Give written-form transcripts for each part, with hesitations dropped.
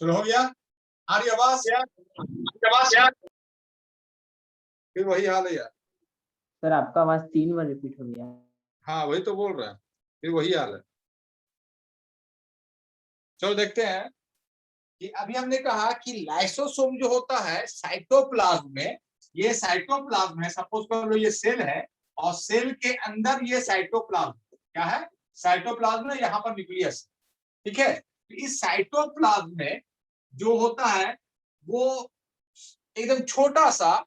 चलो हो गया, आ रही आवाज यार? फिर वही हाल है यार। सर आपका आवाज 3 बार रिपीट हो गया। हाँ वही तो बोल रहा है, फिर वही हाल है। चलो देखते हैं कि अभी हमने कहा कि लाइसोसोम जो होता है साइटोप्लाज्म में, ये साइटोप्लाज्म है, सपोज कर लो ये सेल है और सेल के अंदर ये साइटोप्लाज्म क्या है, साइटोप्लाज्म है, यहाँ पर न्यूक्लियस, ठीक है। तो इस साइटोप्लाज्म में जो होता है वो एकदम छोटा सा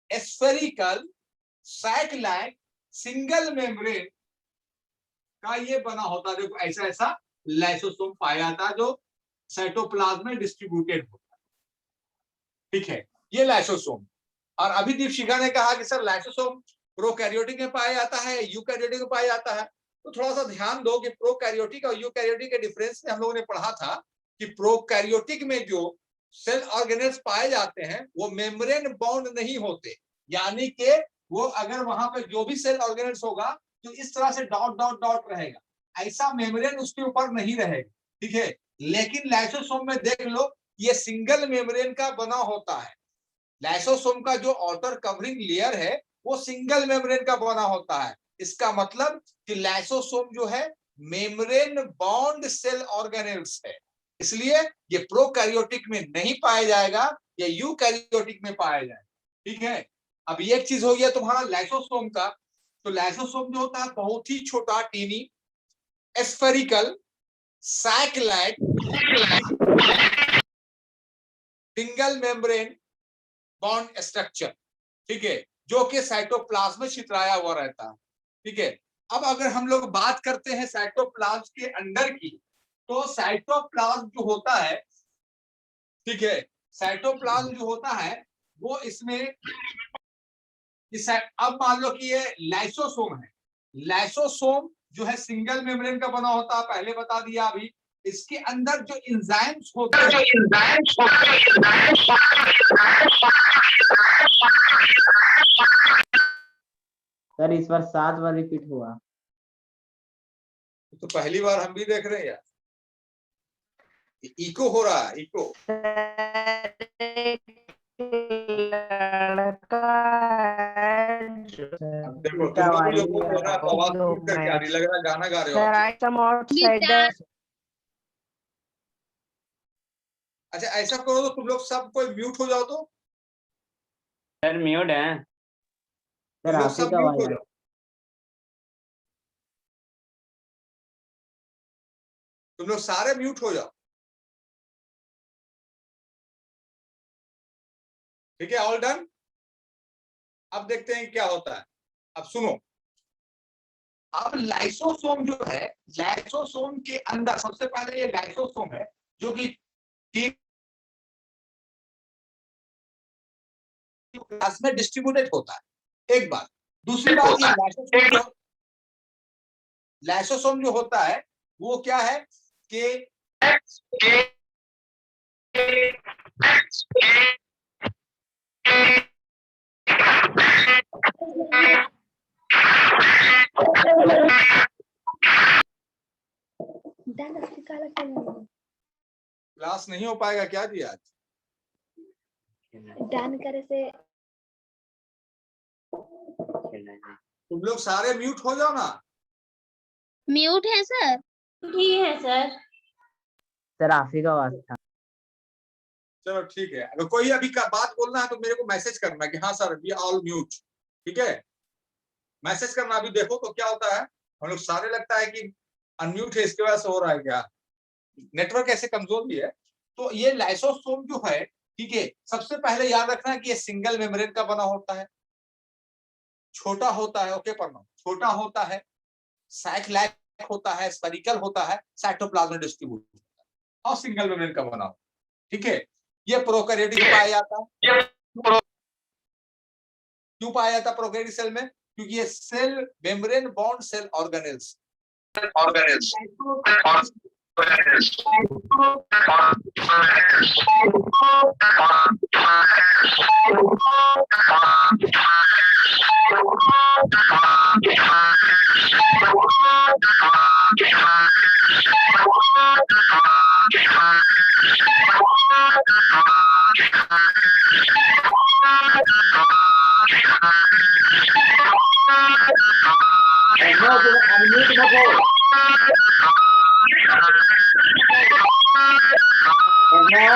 spherical sac like single membrane का ये बना होता है। देखो ऐसा ऐसा लाइसोसोम पाया जाता है जो साइटोप्लाज्म में डिस्ट्रीब्यूटेड होता है, ठीक है, ये लाइसोसोम। और अभी दीपशिखा ने कहा कि सर लाइसोसोम प्रोकैरियोटिक में पाया जाता है, यूकैरियोटिक में पाया जाता है। तो थोड़ा सा ध्यान दो कि प्रोकैरियोटिक और यूकैरियोटिक के डिफरेंस में हम लोगों ने पढ़ा था कि प्रोकैरियोटिक में जो सेल ऑर्गेनेल्स पाए जाते हैं वो मेम्ब्रेन बाउंड नहीं होते, यानी कि वो अगर वहां पे जो भी सेल ऑर्गेनेल्स होगा तो इस तरह से डॉट डॉट डॉट रहेगा, ऐसा मेम्ब्रेन उसके ऊपर नहीं रहेगा, ठीक है। लेकिन लाइसोसोम में देख लो ये सिंगल मेम्ब्रेन का बना होता है। लाइसोसोम का जो आउटर कवरिंग लेयर है वो सिंगल मेम्ब्रेन का बना होता है। इसका मतलब कि लाइसोसोम जो है मेम्ब्रेन बाउंड सेल ऑर्गेनेल्स है, इसलिए ये प्रोकैरियोटिक में नहीं पाया जाएगा, ये यूकैरियोटिक में पाया जाएगा, ठीक है। अब ये एक चीज हो गया तुम्हारा लाइसोसोम का। तो लाइसोसोम जो होता है बहुत ही छोटा tiny spherical sac like single membrane bond structure, ठीक है, जो कि साइटोप्लाज्म में छितराया हुआ रहता है, ठीक है। अब अगर हम लोग बात करते हैं साइटोप्लाज्म के अंदर की, तो साइटोप्लाज्म जो होता है, ठीक है, साइटोप्लाज्म जो होता है वो इसमें अब मान लो कि ये लाइसोसोम है, लाइसोसोम जो है सिंगल मेम्ब्रेन का बना होता है, पहले बता दिया अभी। इसके अंदर जो एंजाइम्स होते हैं, सर इस बार 7 बार रिपीट हुआ। तो पहली बार हम भी देख रहे हैं यार, इको हो रहा है, इको। अब देखो तुम लोग जो बोल रहे हो ना तो आवाज म्यूट करके आ रही, लग रहा है गाना गा रहे हो आप। अच्छा ऐसा करो तो तुम लोग सब कोई म्यूट हो जाओ तो। सर म्यूट है। तुम लोग सब म्यूट हो जाओ, तुम लोग सारे म्यूट हो जाओ, ठीक है, ऑल डन। अब देखते हैं क्या होता है। अब सुनो, अब लाइसोसोम जो है, लाइसोसोम के अंदर सबसे पहले ये लाइसोसोम है जो कि क्लास में डिस्ट्रीब्यूटेड होता है, एक बात। दूसरी बात ये लाइसोसोम जो होता है वो क्या है कि क्लास नहीं हो पाएगा क्या जी आज? डन करे से तुम लोग सारे म्यूट हो जाओ ना। म्यूट है सर? ठीक है सर। सर आप ही का आवाज था। चलो ठीक है, अगर कोई अभी का बात बोलना है तो मेरे को मैसेज करना कि हाँ सर वी ऑल म्यूट, ठीक है, मैसेज करना। अभी देखो तो क्या होता है, हम लोग सारे लगता है कि अनम्यूट है, इसके वजह से हो रहा है क्या, नेटवर्क ऐसे कमजोर भी है। तो ये लाइसोसोम जो है, ठीक है, सबसे पहले याद रखना है कि ये सिंगल मेम्ब्रेन का बना होता है, छोटा होता है, ओके पढ़ना, छोटा होता है, सैक लाइक होता है, स्फेरिकल होता है, साइटोप्लाज्म डिस्ट्रीब्यूट होता है और सिंगल मेम्ब्रेन का बना होता है, ठीक है। ये प्रोकैरियोटिक में पाया जाता है। क्यों पाया जाता है प्रोकैरियोटिक सेल में? क्योंकि ये cell membrane bound cell organelles unmute मत हो। करना।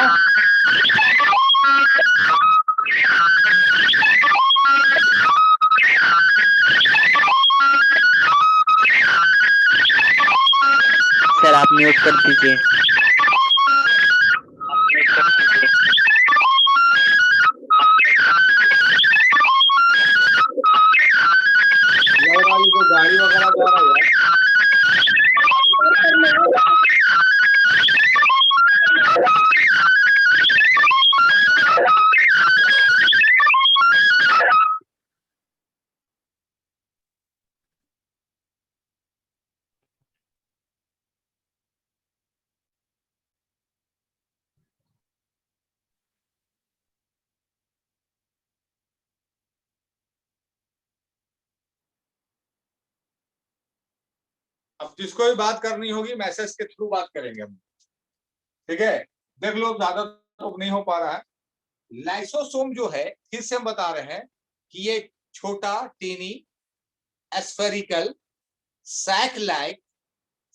सर आप म्यूट कर दीजिए। लग रहा है कोई गाड़ी वगैरह जा रहा है यार। अब जिसको भी बात करनी होगी मैसेज के थ्रू बात करेंगे हम, ठीक है। देख लो, ज्यादा तो नहीं हो पा रहा है। लाइसोसोम जो है, फिर से हम बता रहे हैं कि ये छोटा tiny spherical sac like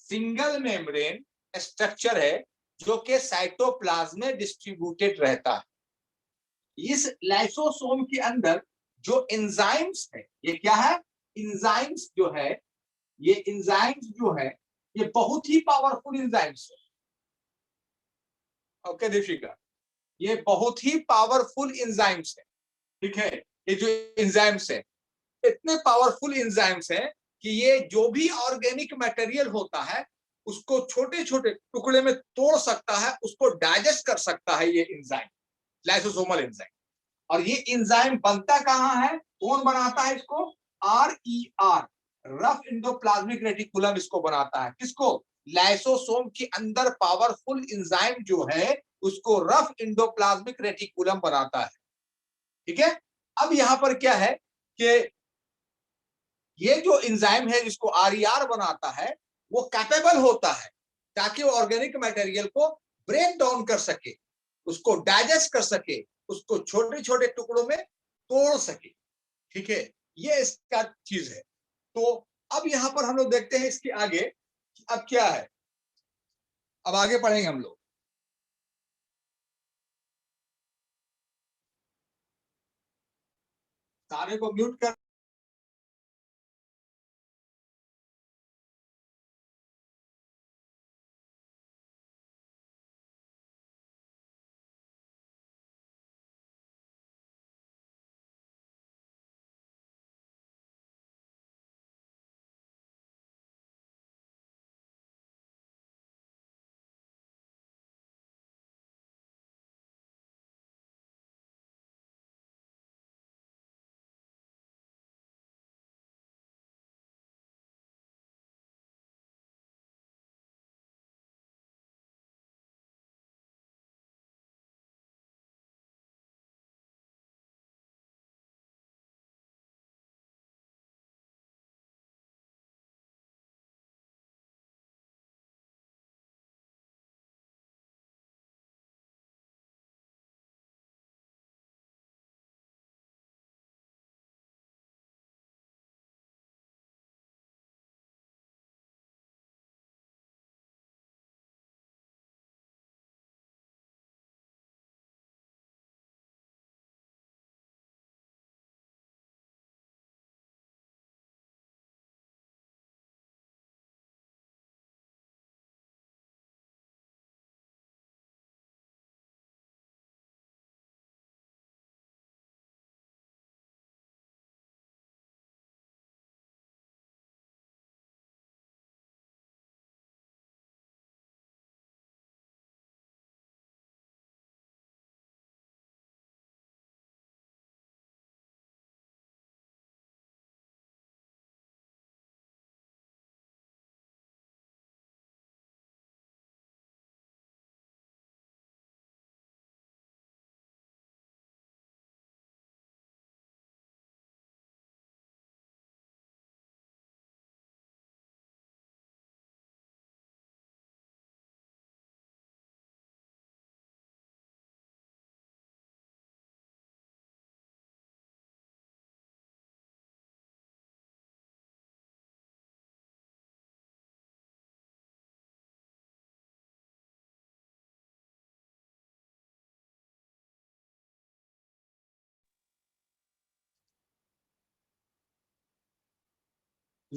single membrane structure है जो कि साइटोप्लाज्म में डिस्ट्रीब्यूटेड रहता है। इस लाइसोसोम के अंदर जो एंजाइम्स है, ये क्या है, एंजाइम्स जो है, ये एंजाइम्स जो है ये बहुत ही पावरफुल एंजाइम्स है। ओके दीपिका, ये बहुत ही पावरफुल एंजाइम्स है, ठीक है। ये जो एंजाइम्स है इतने पावरफुल एंजाइम्स हैं कि ये जो भी ऑर्गेनिक मटेरियल होता है उसको छोटे छोटे टुकड़े में तोड़ सकता है, उसको डाइजेस्ट कर सकता है ये एंजाइम, लाइसोसोमल एंजाइम। और ये एंजाइम बनता कहाँ है, कौन बनाता है इसको, RER, रफ इंडोप्लाज्मिक रेटिकुलम इसको बनाता है। किसको, लाइसोसोम के अंदर पावरफुल एंजाइम जो है उसको रफ इंडोप्लाज्मिक रेटिकुलम बनाता है, ठीक है। अब यहां पर क्या है कि ये जो एंजाइम है जिसको RER बनाता है वो कैपेबल होता है ताकि वो ऑर्गेनिक मटेरियल को ब्रेक डाउन कर सके, उसको डाइजेस्ट कर सके, उसको छोटे छोटे टुकड़ों में तोड़ सके, ठीक है। ये इसका चीज है। तो अब यहां पर हम लोग देखते हैं इसके आगे, अब क्या है, अब आगे पढ़ेंगे हम लोग। सारे को म्यूट कर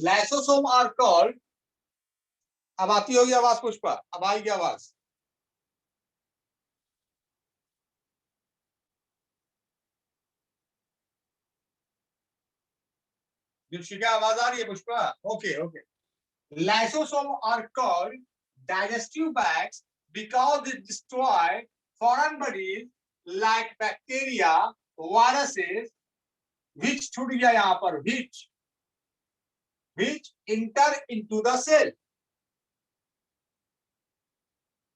लाइसोसोम आर कॉल्ड, अब आती होगी आवाज पुष्पा, अब आएगी आवाज। दीक्षिका आवाज आ रही है Pushpa? Okay okay. Lysosomes are called digestive bags because they destroy foreign bodies like bacteria, viruses, which छूट गया यहाँ पर, which enter into the cell.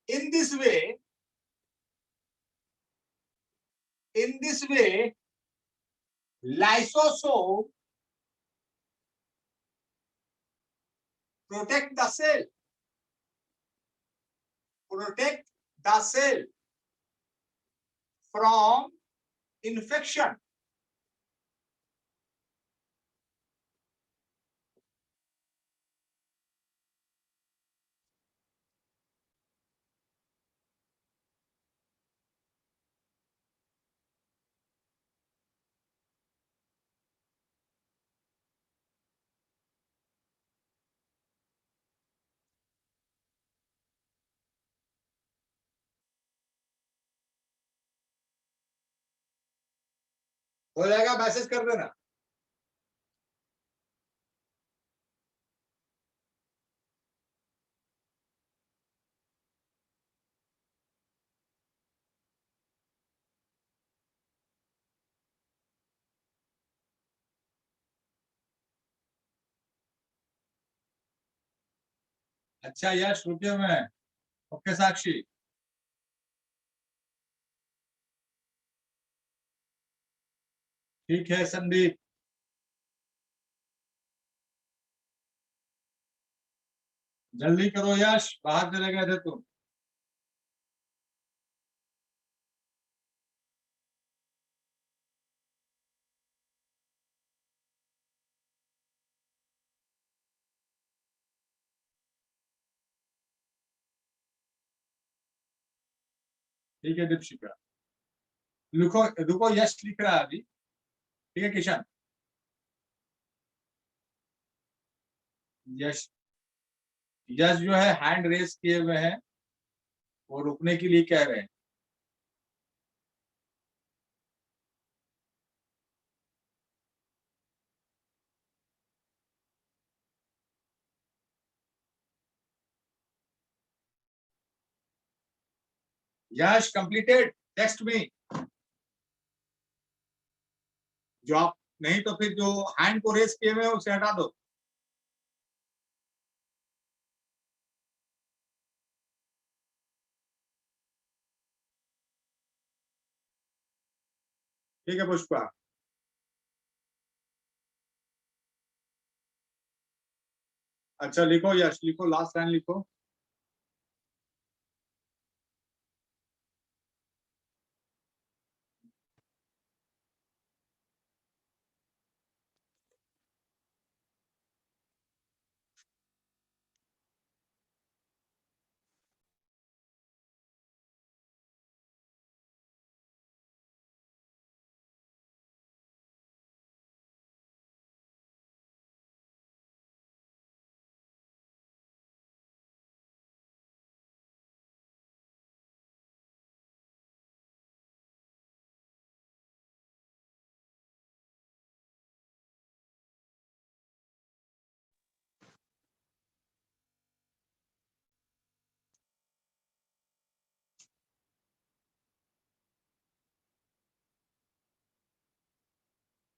In this way, lysosome protect the cell from infection. हो जाएगा, मैसेज कर देना। अच्छा यश रुकिए मैं। ओके साक्षी। ठीक है संदीप। जल्दी करो यश, बाहर चले गए थे तुम। ठीक है दीक्षिका, लिखो रुको, यश लिख रहा है अभी। ठीक है किशन। यश यश जो है हैंड रेस किए हुए हैं, वो रुकने के लिए कह रहे हैं। यश कंप्लीटेड, टेक्स्ट मी। जो आप नहीं तो फिर जो हैंड को रेस किए हुए हैं उसे हटा दो। ठीक है पुष्पा। अच्छा लिखो यश, लिखो लास्ट लाइन लिखो।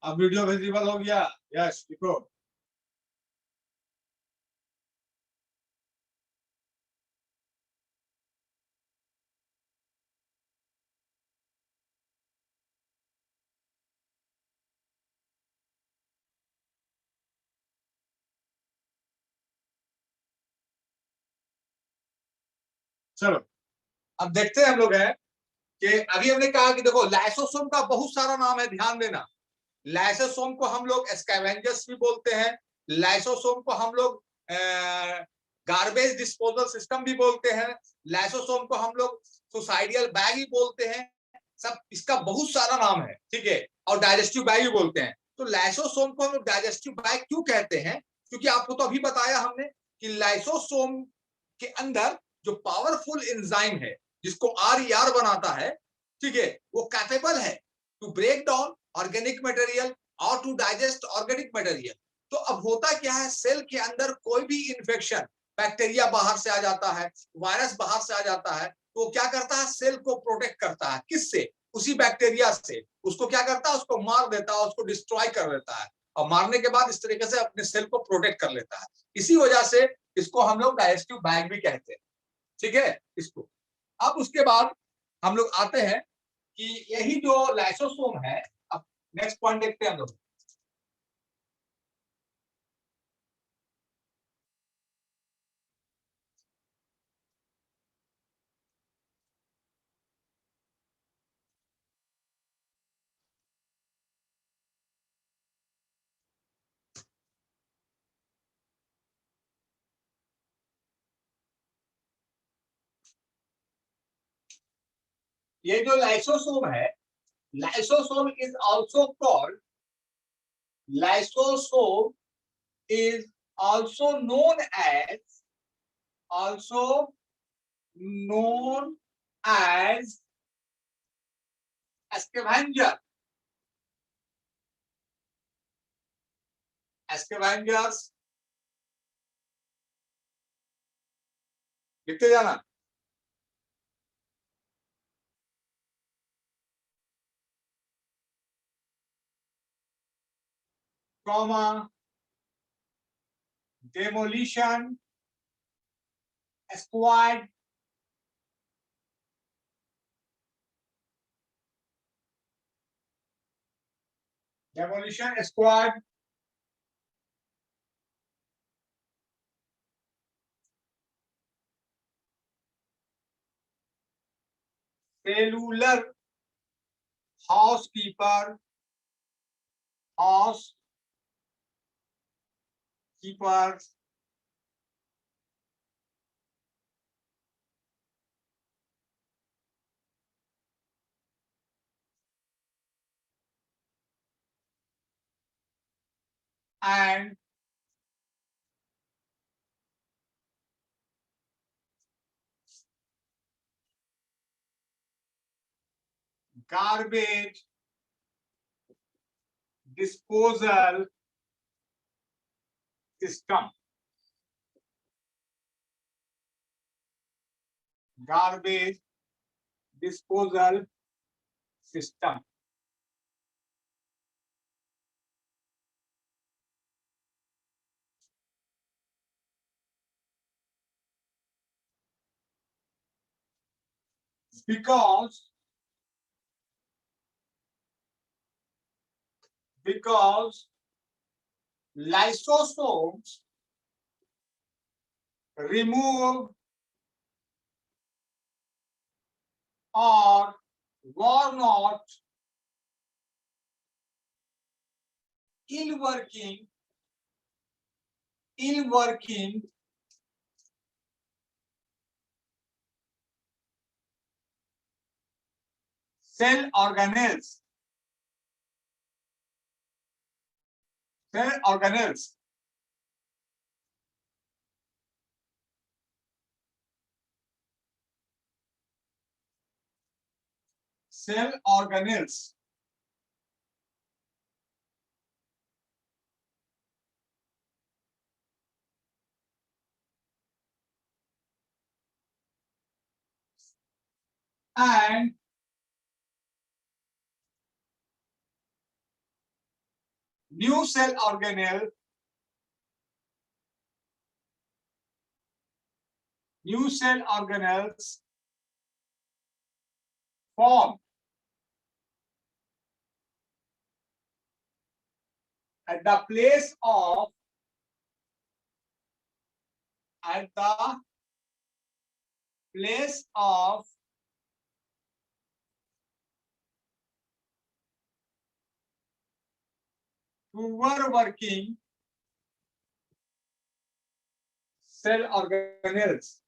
अब वीडियो विजिबल हो गया। यश लिखो। चलो अब देखते हैं हम लोग हैं कि अभी हमने कहा कि देखो लाइसोसोम का बहुत सारा नाम है, ध्यान देना। लाइसोसोम को हम लोग स्कैवेंजर्स भी बोलते हैं, लाइसोसोम को हम लोग गार्बेज डिस्पोजल सिस्टम भी बोलते हैं, लाइसोसोम को हम लोग सुसाइडियल बैग ही बोलते हैं। सब इसका बहुत सारा नाम है, ठीक है। और डाइजेस्टिव बैग भी बोलते हैं। तो लाइसोसोम को हम लोग डाइजेस्टिव बैग क्यों कहते हैं? क्योंकि आपको तो अभी बताया हमने कि लाइसोसोम के अंदर जो पावरफुल एंजाइम है जिसको RER बनाता है, ठीक है, वो कैपेबल है to break down organic material और टू डाइजेस्ट ऑर्गेनिक मटेरियल। तो अब होता क्या है, सेल के अंदर कोई भी इंफेक्शन, बैक्टीरिया बाहर से आ जाता है, वायरस बाहर से आ जाता है, तो वो क्या करता है, सेल को प्रोटेक्ट करता है। किससे? उसी बैक्टीरिया से। उसको क्या करता है, उसको मार देता है, उसको डिस्ट्रॉय कर देता है, और मारने के बाद इस तरीके से अपने सेल को प्रोटेक्ट कर लेता है। इसी वजह से इसको हम लोग डाइजेस्टिव बैग भी कहते हैं, ठीक है इसको। अब उसके बाद हम लोग आते हैं कि यही जो लाइसोसोम है, अब नेक्स्ट पॉइंट देखते हैं हम लोग। ये जो लाइसोसोम है, lysosome is also called, lysosome is also known as, also known as scavenger, scavengers, लिखते जाना। Trauma, demolition, squad, demolition squad, cellular housekeeper, housekeeper, and garbage disposal system, garbage disposal system. Because lysosomes remove or were not ill-working cell organelles, cell organelles, cell organelles, and new cell organelle, new cell organelles form at the place of, at the place of poor working cell organelles.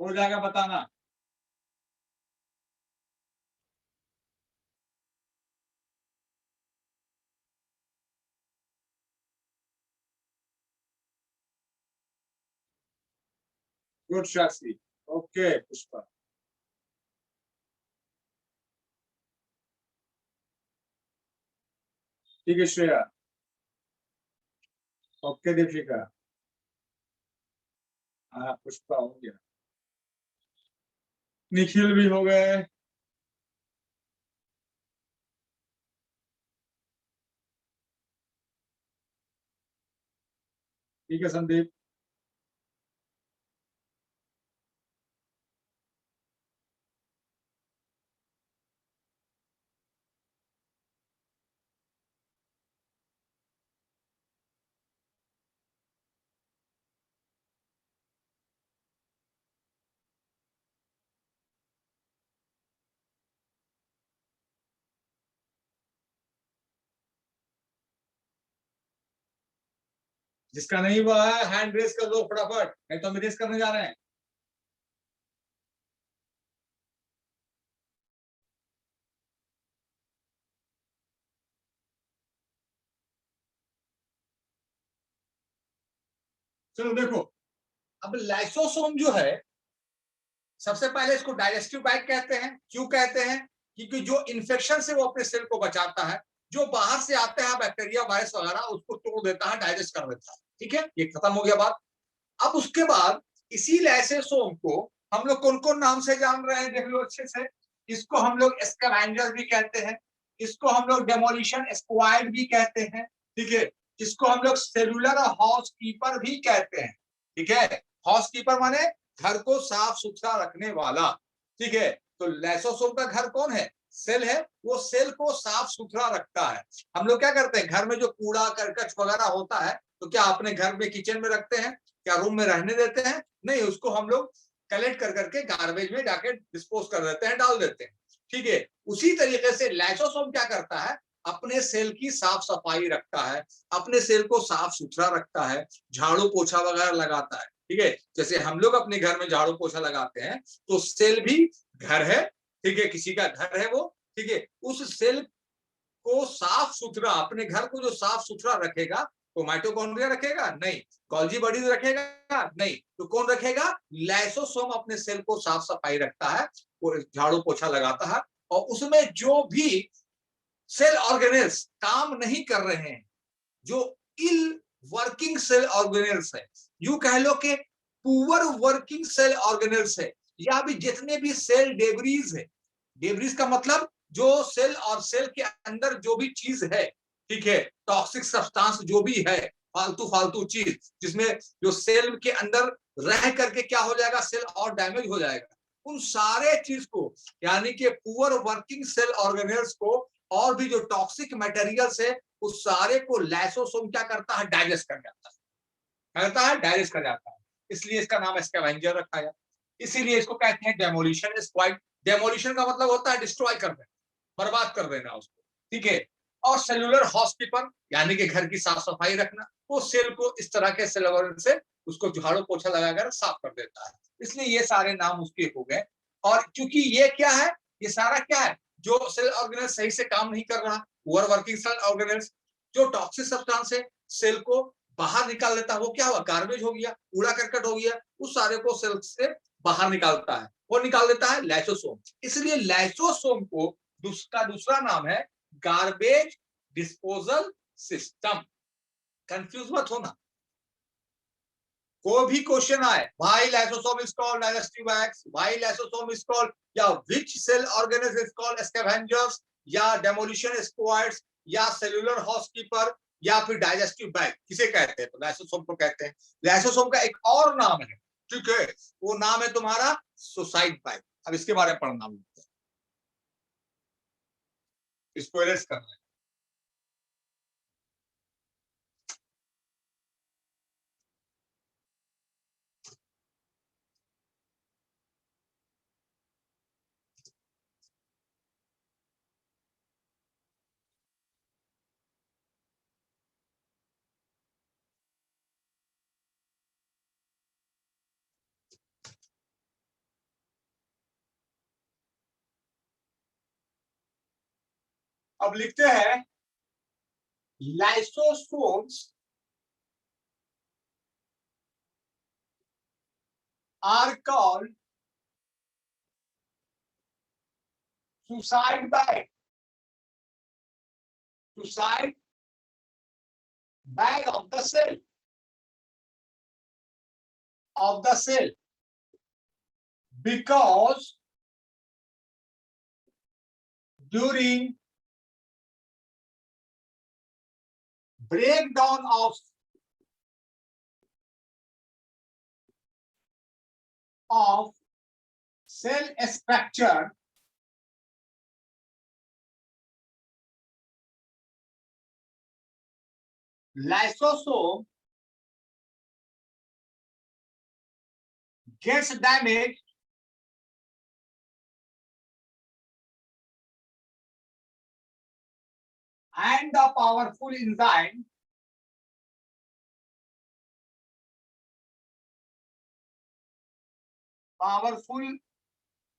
हो जाएगा बताना। Good Shastri. Okay Pushpa. ठीक है Shreya. Okay Deepika. हाँ पुष्पा हो गया। निखिल भी हो गए। ठीक है संदीप। जिसका नहीं हुआ है हैंड रेस कर दो फटाफट, नहीं तो हम रेस करने जा रहे हैं। चलो देखो, अब लाइसोसोम जो है, सबसे पहले इसको डाइजेस्टिव बैग कहते हैं। क्यों कहते हैं? क्योंकि जो इन्फेक्शन से वो अपने सेल को बचाता है, जो बाहर से आते हैं बैक्टीरिया वायरस वगैरह उसको तोड़ देता है, डाइजेस्ट कर देता है। ठीक है, ये खत्म हो गया बात। अब उसके बाद इसी लाइसोसोम को हम लोग कौन कौन नाम से जान रहे हैं, देख लो अच्छे से। इसको हम लोग स्कैवेंजर भी कहते हैं, इसको हम लोग डेमोलिशन स्क्वाड भी कहते हैं। ठीक है, इसको हम लोग सेलुलर हाउस कीपर भी कहते हैं। ठीक है, हाउस कीपर माने घर को साफ सुथरा रखने वाला। ठीक है, तो लाइसोसोम का घर कौन है? सेल है। वो सेल को साफ सुथरा रखता है। हम लोग क्या करते हैं, घर में जो कूड़ा करकट वगैरह होता है तो क्या अपने घर में किचन में रखते हैं? क्या रूम में रहने देते हैं? नहीं, उसको हम लोग कलेक्ट कर करके गार्बेज में जाके डिस्पोज कर देते हैं, डाल देते हैं। ठीक है, उसी तरीके से लाइसोसोम क्या करता है, अपने सेल की साफ सफाई रखता है, अपने सेल को साफ सुथरा रखता है, झाड़ू पोछा वगैरह लगाता है। ठीक है, जैसे हम लोग अपने घर में झाड़ू पोछा लगाते हैं तो सेल भी घर है। ठीक है, किसी का घर है वो। ठीक है, उस सेल को साफ सुथरा, अपने घर को जो साफ सुथरा रखेगा तो माइटोकॉन्ड्रिया रखेगा? नहीं। गोल्जी बॉडीज रखेगा? नहीं। तो कौन रखेगा? लाइसोसोम अपने सेल को साफ सफाई रखता है, वो झाड़ू पोछा लगाता है। और उसमें जो भी सेल ऑर्गेनेल्स काम नहीं कर रहे हैं, जो इल वर्किंग सेल ऑर्गेनेल्स है, यू कह लो कि पुअर वर्किंग सेल ऑर्गेनेल्स है, या भी जितने भी सेल डेब्रीज है, डेब्रीज का मतलब जो सेल और सेल के अंदर जो भी चीज है, ठीक है, टॉक्सिक सब्सटेंस जो भी है, फालतू फालतू चीज जिसमें जो सेल के अंदर रह करके क्या हो जाएगा, सेल और डैमेज हो जाएगा, उन सारे चीज को, यानी कि पुअर वर्किंग सेल ऑर्गेनेल्स को और भी जो टॉक्सिक मटेरियल्स है उस सारे को लाइसोसोम क्या करता है, डाइजेस्ट कर जाता है, करता है, डाइजेस्ट कर जाता है। इसलिए इसका नाम स्कैवेंजर रखा है। इसीलिए इसको कहते हैं डेमोलिशन स्क्वाड। डेमोलिशन का मतलब होता है डिस्ट्रॉय कर देना, बर्बाद कर देना उसको। ठीक है, और सेलुलर हाउसकीपर यानी कि घर की साफ सफाई रखना, वो सेल को इस तरह के सेल से उसको झाड़ू पोछा लगाकर साफ कर देता है। इसलिए ये सारे नाम उसके हो गए। और क्योंकि ये क्या है, ये सारा क्या है, जो सेल ऑर्गेनल सही से काम नहीं कर रहा, पुअर वर्किंग सेल ऑर्गेनल्स, जो टॉक्सिक सब्सटेंस है सेल को बाहर निकाल देता है, वो क्या हुआ, गार्बेज हो गया, कूड़ा करकट हो गया, उस सारे को सेल से बाहर निकालता है, वो निकाल देता है लाइसोसोम। इसलिए लाइसोसोम को दूसरा नाम है गार्बेज डिस्पोजल सिस्टम। कंफ्यूज मत होना, कोई भी क्वेश्चन आए, why lysosome is called digestive bags, why lysosome is called, या which cell organelles is called scavengers, या डेमोलिशन स्क्वाड्स, या सेलुलर हाउसकीपर, या फिर डाइजेस्टिव बैग, किसे कहते हैं? तो लाइसोसोम को कहते हैं। लाइसोसोम का एक और नाम है, ठीक है, वो नाम है तुम्हारा सुसाइड बैग। अब इसके बारे में पढ़ना, इसको एरेस्ट करना है। अब लिखते हैं lysosomes are called suicide bag. Suicide bag of the cell. Of the cell. Because during breakdown of cell structure, lysosome gets damaged and the powerful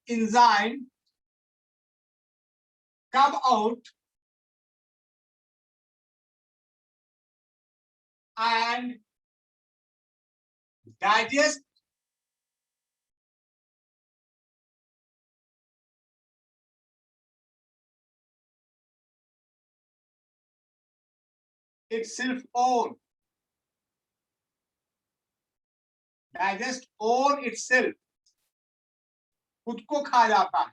enzyme come out and digest itself own. Digest own itself. खुद को खा जाता है.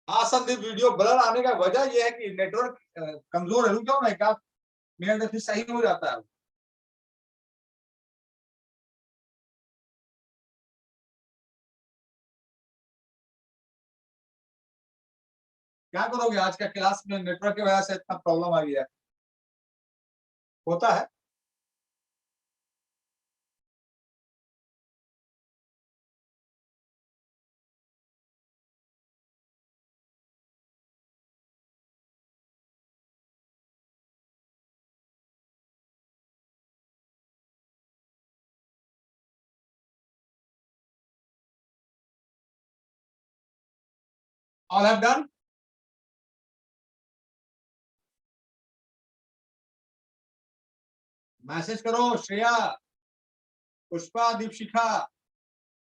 हाँ Sandeep, video blur आने का वजह यह है कि नेटवर्क कमजोर है. रुक जाओ ना, क्या मेरा फिर सही हो जाता है. क्या करोगे, आज का क्लास में नेटवर्क की वजह से इतना प्रॉब्लम आ गया है. होता है. All have done. मैसेज करो श्रेया, पुष्पा, दीपशिखा.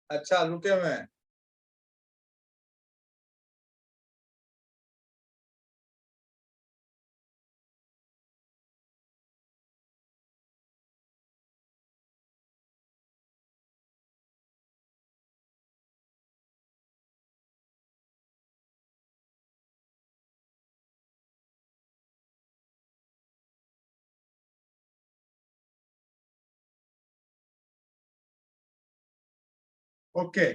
अच्छा रुके मैं. ओके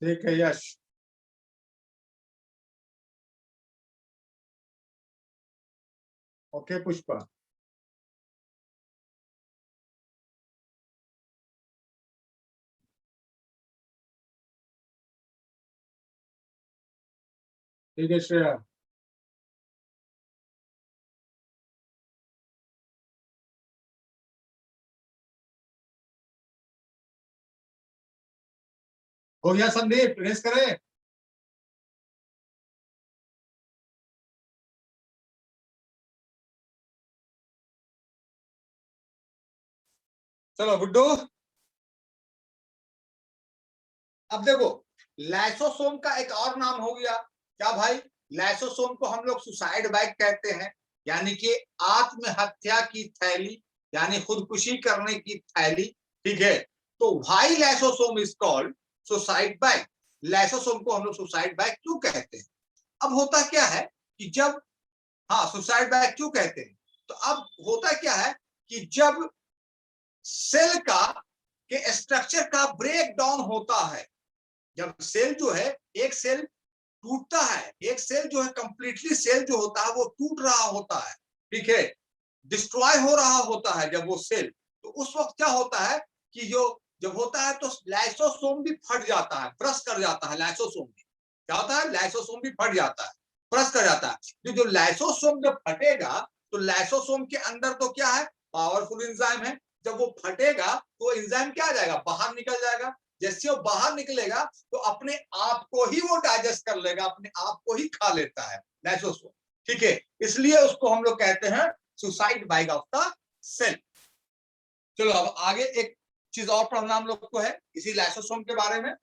ठीक है यश. ओके पुष्पा. ठीक है श्रेया. हो गया संदीप, रेस करें. चलो गुड्डू. अब देखो, लाइसोसोम का एक और नाम हो गया क्या भाई? लाइसोसोम को हम लोग सुसाइड बैग कहते हैं, यानी कि आत्महत्या की थैली, यानी खुदकुशी करने की थैली. ठीक है, तो why lysosome is called suicide bag. Lysosome को हम लोग सुसाइड बैग क्यों कहते हैं? अब होता क्या है कि जब, हाँ सुसाइड बैग क्यों कहते हैं, तो अब होता क्या है कि जब सेल का के स्ट्रक्चर का ब्रेक डाउन होता है, जब सेल जो है, एक सेल टूटता है, एक सेल जो है कंप्लीटली सेल जो होता है वो टूट रहा होता है. ठीक है, डिस्ट्रॉय हो रहा होता है जब वो सेल, तो उस वक्त क्या होता है कि जो जब होता है तो लाइसोसोम भी फट जाता है, ब्रश कर जाता है। लाइसोसोम भी क्या होता है, लाइसोसोम भी फट जाता है, ब्रश कर जाता है। जो लाइसोसोम जब फटेगा तो लाइसोसोम के अंदर तो क्या है, पावरफुल एंजाइम है। जब वो फटेगा तो एंजाइम क्या आ जाएगा, बाहर निकल जाएगा। जैसे वो बाहर निकलेगा तो अपने आप को ही वो डाइजेस्ट कर लेगा, अपने आप को ही खा लेता है लाइसोसोम। ठीक है, इसलिए उसको हम लोग कहते हैं suicide bag of the cell. चलो अब आगे एक चीज और पढ़ना हम लोग को है इसी लाइसोसोम के बारे में,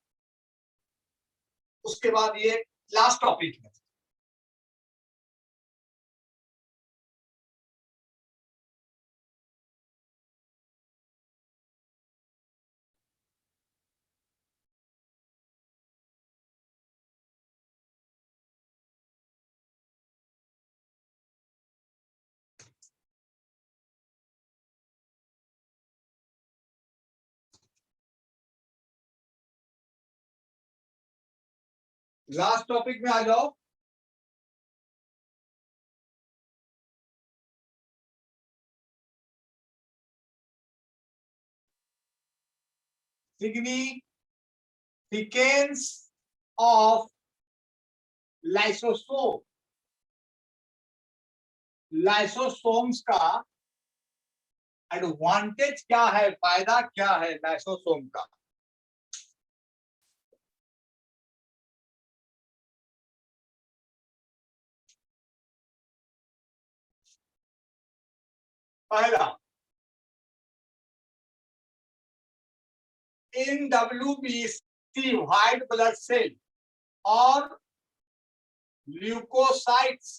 उसके बाद ये लास्ट टॉपिक है। लास्ट टॉपिक में आ जाओ। सिग्निफिकेंस ऑफ लाइसोसोम, लाइसोसोम्स का एडवांटेज क्या है, फायदा क्या है लाइसोसोम का। पहला, in WBC white blood cell और ल्यूकोसाइट्स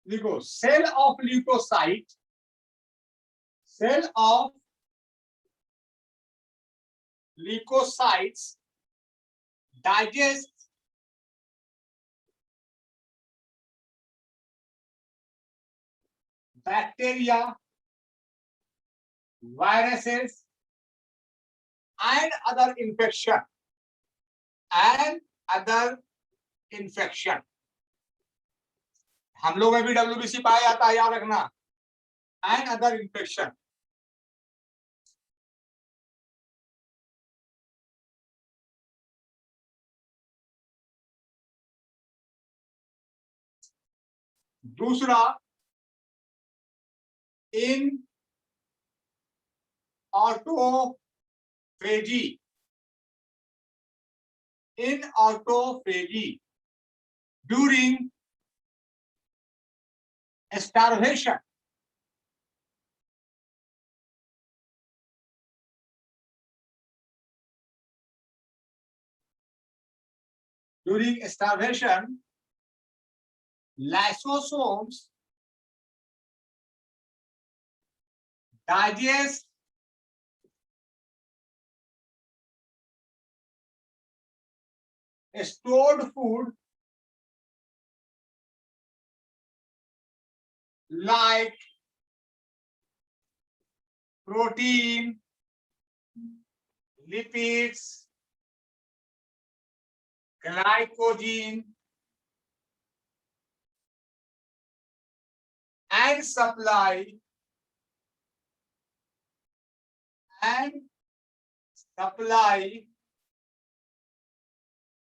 लिखो, cell of leucocyte, cell of leucocytes digest bacteria, viruses and other infection and other infection। हम लोग में भी WBC पाया जाता है, याद रखना, and other infection। दूसरा, in autophagy, in autophagy during starvation, during starvation lysosomes digest stored food like protein, lipids, glycogen and supply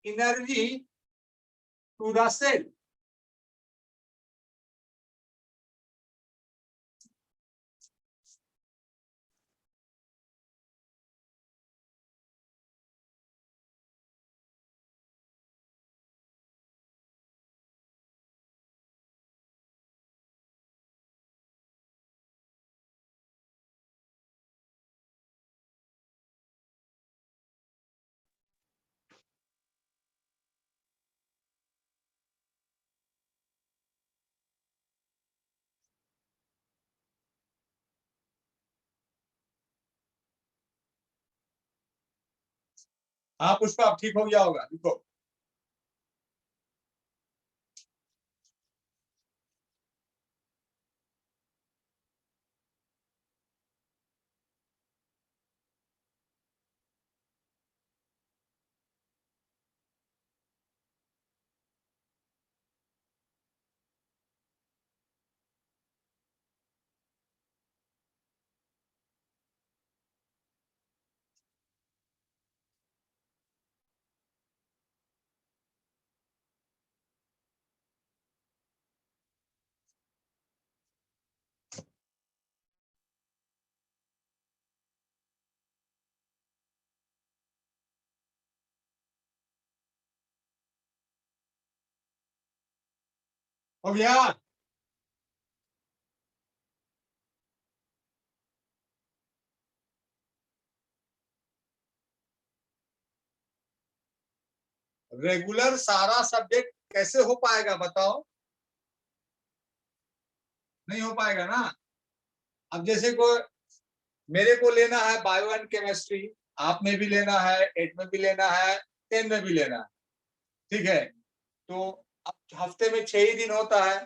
energy to the cell। हाँ पुष्पा, अब ठीक हो गया होगा, रुको। हो गया। रेगुलर सारा सब्जेक्ट कैसे हो पाएगा बताओ? नहीं हो पाएगा ना। अब जैसे कोई मेरे को लेना है बायो एंड केमिस्ट्री, आप में भी लेना है, 8 में भी लेना है, 10 में भी लेना है, ठीक है? तो अब हफ्ते में 6 ही दिन होता है।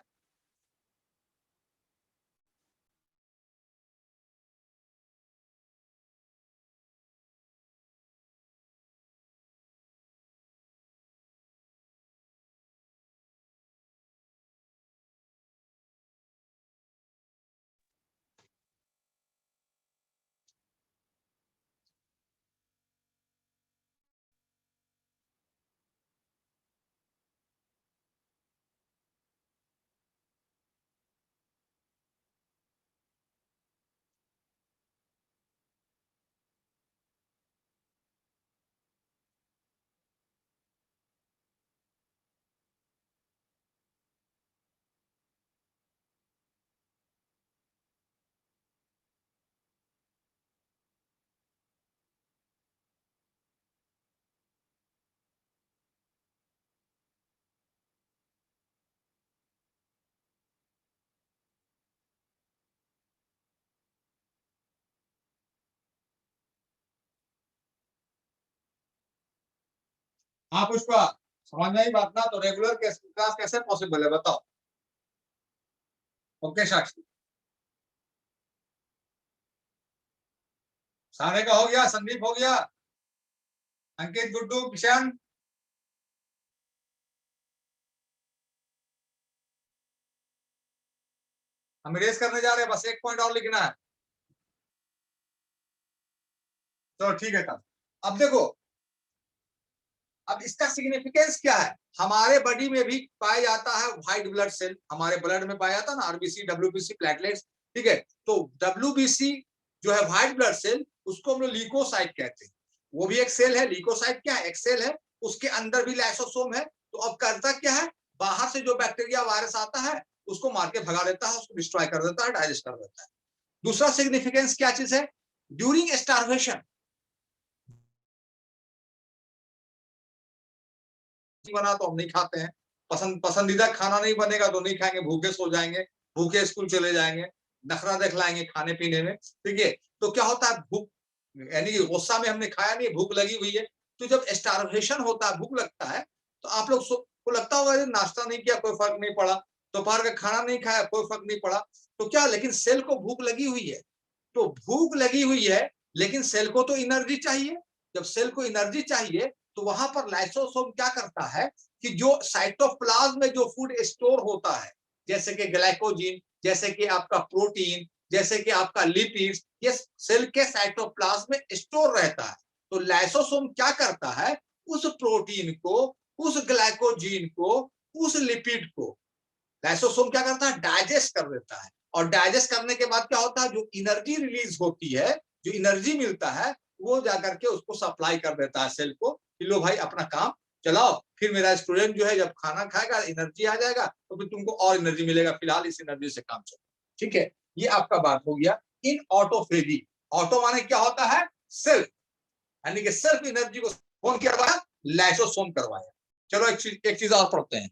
हाँ पुष्पा, समझ में आई बात ना? तो रेगुलर क्लास कैसे पॉसिबल है बताओ? ओके साक्षी, सारे का हो गया, संदीप हो गया, अंकित, गुड्डू, किशन, हम रेस करने जा रहे हैं, बस एक पॉइंट और लिखना है। तो ठीक है तब। अब देखो, अब इसका सिग्निफिकेंस क्या है? हमारे बॉडी में भी पाया जाता है व्हाइट ब्लड सेल, हमारे ब्लड में पाया जाता है ना, आरबीसी, डब्ल्यूबीसी, प्लेटलेट्स, ठीक है? तो डब्ल्यूबीसी जो है व्हाइट ब्लड सेल, उसको हम लोग ल्यूकोसाइट कहते हैं। वो भी एक सेल है। ल्यूकोसाइट क्या है? एक सेल है, उसके अंदर भी लाइसोसोम है। तो अब करता क्या है? बाहर से जो बैक्टीरिया वायरस आता है उसको मार के भगा देता है, उसको डिस्ट्रॉय कर देता है, डाइजेस्ट कर देता है। दूसरा सिग्निफिकेंस क्या चीज है? ड्यूरिंग स्टार्वेशन बना तो हम नहीं खाते हैं, पसंदीदा खाना नहीं बनेगा तो नहीं खाएंगे, भूखे सो जाएंगे, भूखे स्कूल चले जाएंगे, नखरा दिखलाएंगे खाने पीने में, ठीक है? तो क्या होता है? भूख, यानी कि गुस्सा में हमने खाया नहीं, भूख लगी हुई है। तो जब स्टार्वेशन होता है, भूख लगता है, तो आप लोग को लगता होगा नाश्ता नहीं किया कोई फर्क नहीं पड़ा, दोपहर का खाना नहीं खाया कोई फर्क नहीं पड़ा, तो क्या, लेकिन सेल को भूख लगी हुई है। तो भूख लगी हुई है, लेकिन सेल को तो एनर्जी चाहिए। जब सेल को एनर्जी चाहिए तो वहां पर लाइसोसोम क्या करता है कि जो साइटोप्लाज्म में जो फूड स्टोर होता है, जैसे कि ग्लाइकोजीन, जैसे कि आपका प्रोटीन, जैसे कि आपका लिपिड्स, ये सेल के साइटोप्लाज्म में स्टोर रहता है। तो लाइसोसोम क्या करता है? उस प्रोटीन को, उस ग्लाइकोजीन को, उस लिपिड को लाइसोसोम क्या करता है? डाइजेस्ट कर देता है। और डाइजेस्ट करने के बाद क्या होता है? जो एनर्जी रिलीज होती है, जो एनर्जी मिलता है, वो जाकर के उसको सप्लाई कर देता है सेल को कि लो भाई अपना काम चलाओ। फिर मेरा स्टूडेंट जो है जब खाना खाएगा, एनर्जी आ जाएगा, तो फिर तुमको और एनर्जी मिलेगा, फिलहाल इस एनर्जी से काम चलो, ठीक है? ये आपका बात हो गया इन ऑटोफेजी। ऑटो माने क्या होता है? सेल्फ, यानी कि सेल्फ एनर्जी को कौन करवाया? लाइसोसोम करवाया। चलो एक चीज और पढ़ते हैं,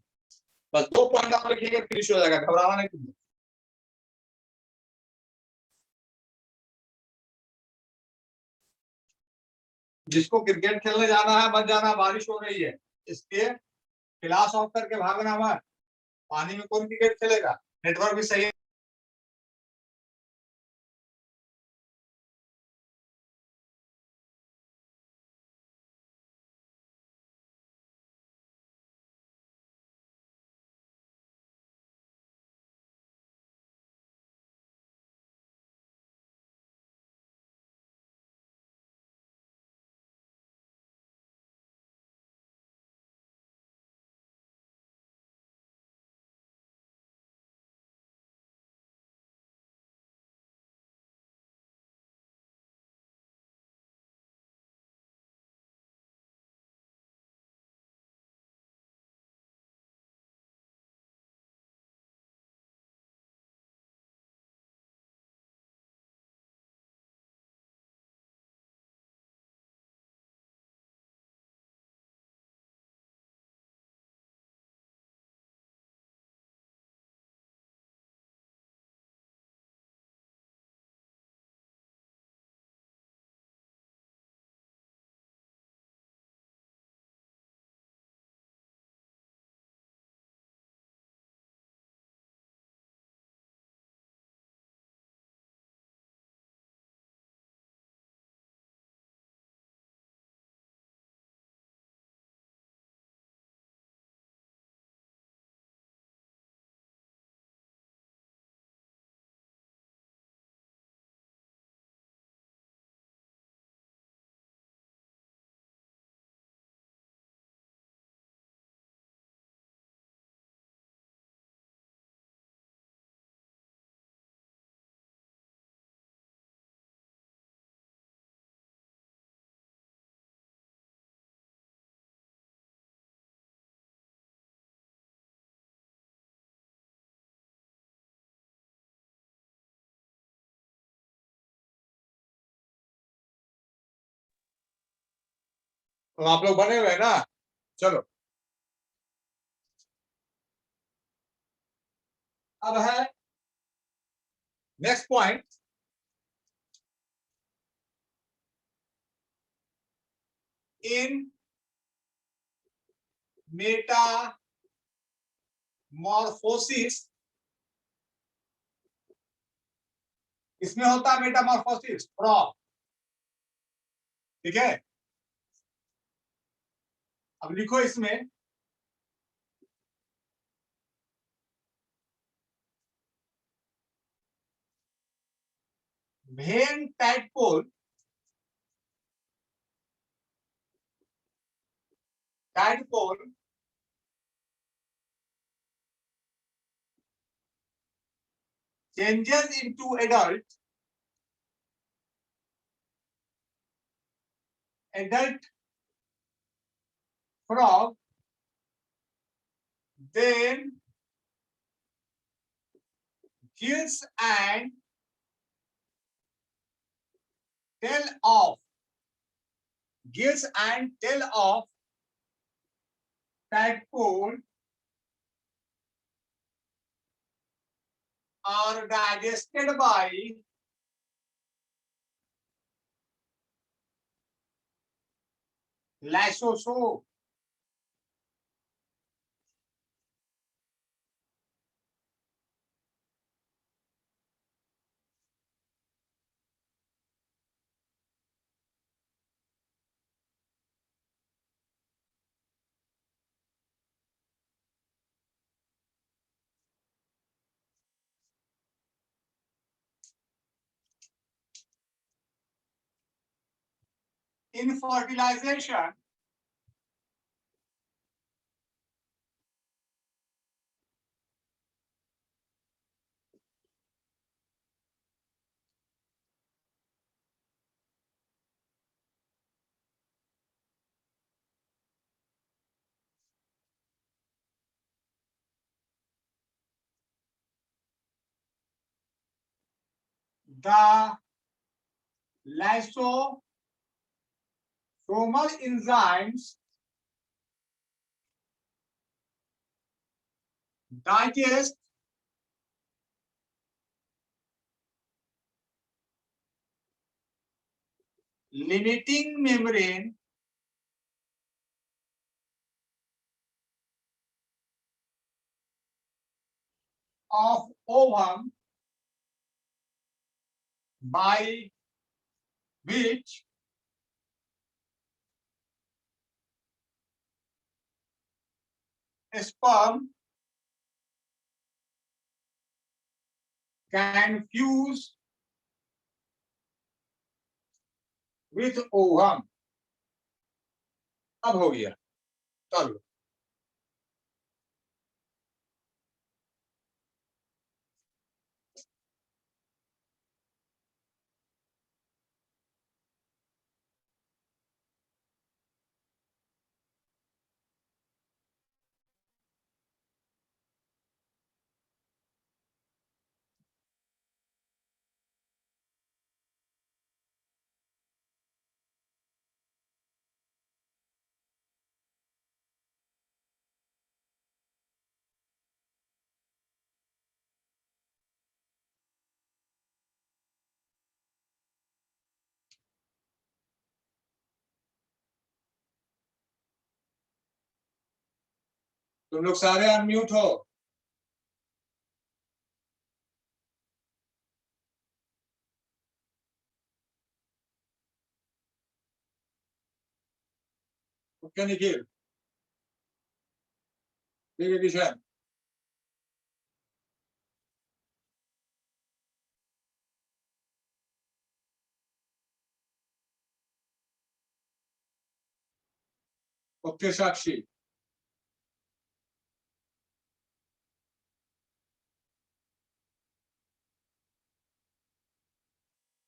बस 2 पॉइंट आप लिखिएगा, फिनिश हो जाएगा, घबराना नहीं तुम। जिसको क्रिकेट खेलने जाना है मत जाना, बारिश हो रही है, इसलिए क्लास ऑफ करके भागना मत। पानी में कौन क्रिकेट खेलेगा? नेटवर्क भी सही तो आप लोग बने हुए हैं ना, चलो अब है नेक्स्ट पॉइंट, इन मेटामॉर्फोसिस, इसमें होता है मेटामॉर्फोसिस फ्रॉग, ठीक है। अब लिखो इसमें when टाइडपोल changes into adult frog, then gills and tail of tadpole are digested by lysosome. In fertilization, the lysosomal enzymes digest limiting membrane of ovum, by which sperm can fuse with ovum. अब हो गया, चलो तुम लोग सारे unmute हो। Okay Nikhil, ठीक है किशन, ओके साक्षी,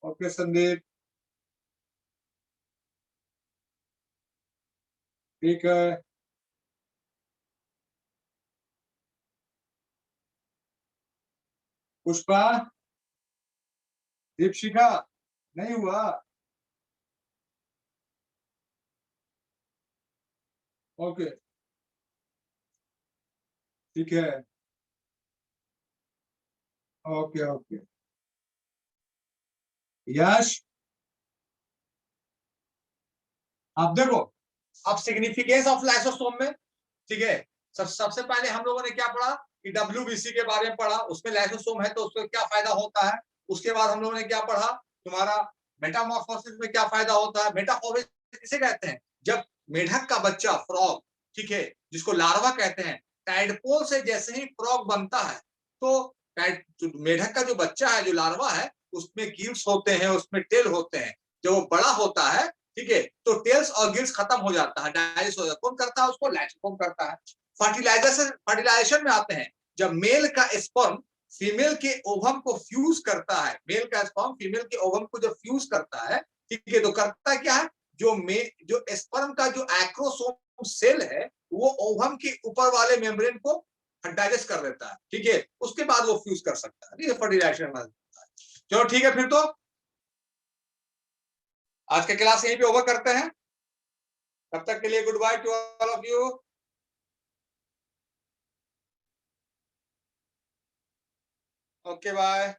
ओके संदीप, ठीक है, पुष्पा, दीपशिखा, नहीं हुआ। ओके, ठीक है, ओके ओके। यश, अब देखो, अब सिग्निफिकेंस ऑफ लाइसोसोम में, ठीक है, सबसे पहले हम लोगों ने क्या पढ़ा कि WBC के बारे में पढ़ा, उसमें लाइसोसोम है तो उसको क्या फायदा होता है। उसके बाद हम लोगों ने क्या पढ़ा, तुम्हारा मेटामॉर्फोसिस में क्या फायदा होता है। मेटामॉर्फोसिस किसे कहते हैं, जब मेढक का बच्चा फ्रॉग, ठीक है, जिसको लार्वा कहते हैं, टाइडपोल से जैसे ही फ्रॉग बनता है तो मेढक का जो बच्चा है, जो लार्वा है, उसमें गिल्स होते हैं, उसमें टेल होते हैं। जब वो बड़ा होता है, ठीक है, तो टेल्स और गिल्स खत्म हो जाता है, डाइजेस्ट हो जाता है। कौन करता है उसको, लाइसोसोम करता है। फर्टिलाइजेशन में आते हैं, जब मेल का स्पर्म फीमेल के ओवम को फ्यूज करता है, मेल का स्पर्म फीमेल के ओवम को जब फ्यूज करता है, ठीक है, तो करता क्या है, जो स्पर्म का जो एक्रोसोम सेल है वो ओवम के ऊपर वाले मेम्ब्रेन को डाइजेस्ट कर देता है, ठीक है, उसके बाद वो फ्यूज कर सकता है। फर्टिलाइजेशन में चलो ठीक है, फिर तो आज का क्लास यहीं पे ओवर करते हैं। तब तक के लिए good bye to all of you. Okay bye.